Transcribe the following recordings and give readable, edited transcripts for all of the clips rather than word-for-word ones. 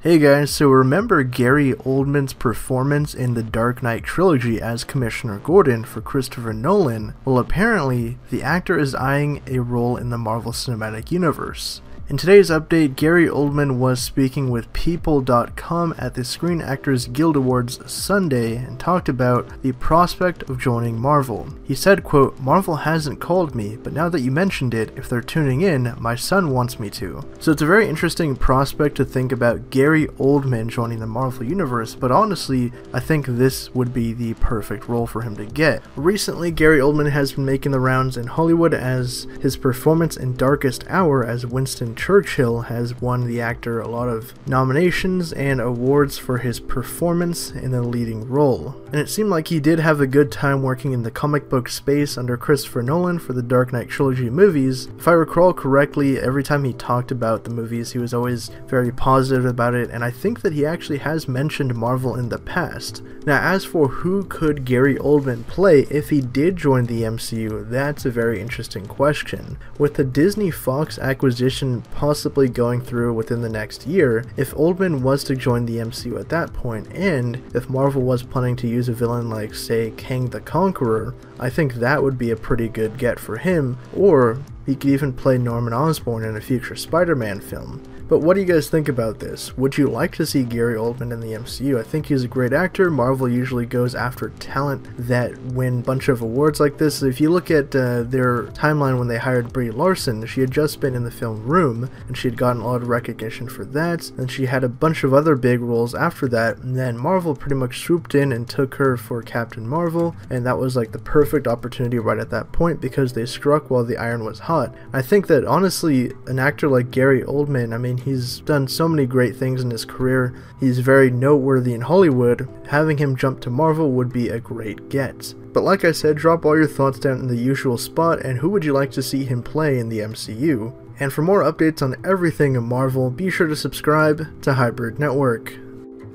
Hey guys, so remember Gary Oldman's performance in the Dark Knight trilogy as Commissioner Gordon for Christopher Nolan? Well, apparently, the actor is eyeing a role in the Marvel Cinematic Universe. In today's update, Gary Oldman was speaking with People.com at the Screen Actors Guild Awards Sunday and talked about the prospect of joining Marvel. He said, quote, "Marvel hasn't called me, but now that you mentioned it, if they're tuning in, my son wants me to." So it's a very interesting prospect to think about Gary Oldman joining the Marvel Universe, but honestly, I think this would be the perfect role for him to get. Recently, Gary Oldman has been making the rounds in Hollywood as his performance in Darkest Hour as Winston Churchill has won the actor a lot of nominations and awards for his performance in the leading role. And it seemed like he did have a good time working in the comic book space under Christopher Nolan for the Dark Knight trilogy movies. If I recall correctly, every time he talked about the movies, he was always very positive about it, and I think that he actually has mentioned Marvel in the past. Now, as for who could Gary Oldman play if he did join the MCU, that's a very interesting question. With the Disney Fox acquisition possibly going through within the next year, if Oldman was to join the MCU at that point, and if Marvel was planning to use a villain like, say, Kang the Conqueror, I think that would be a pretty good get for him, or he could even play Norman Osborn in a future Spider-Man film. But what do you guys think about this? Would you like to see Gary Oldman in the MCU? I think he's a great actor. Marvel usually goes after talent that win a bunch of awards like this. If you look at their timeline when they hired Brie Larson, she had just been in the film Room, and she had gotten a lot of recognition for that, and she had a bunch of other big roles after that, and then Marvel pretty much swooped in and took her for Captain Marvel, and that was like the perfect opportunity right at that point because they struck while the iron was hot. I think that honestly, an actor like Gary Oldman, I mean, he's done so many great things in his career. He's very noteworthy in Hollywood. Having him jump to Marvel would be a great get. But like I said, drop all your thoughts down in the usual spot, and who would you like to see him play in the MCU? And for more updates on everything Marvel, be sure to subscribe to Hybrid Network.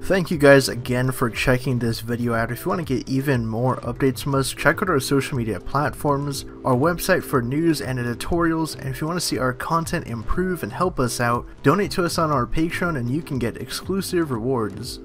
Thank you guys again for checking this video out. If you want to get even more updates from us, check out our social media platforms, our website for news and editorials, and if you want to see our content improve and help us out, donate to us on our Patreon and you can get exclusive rewards.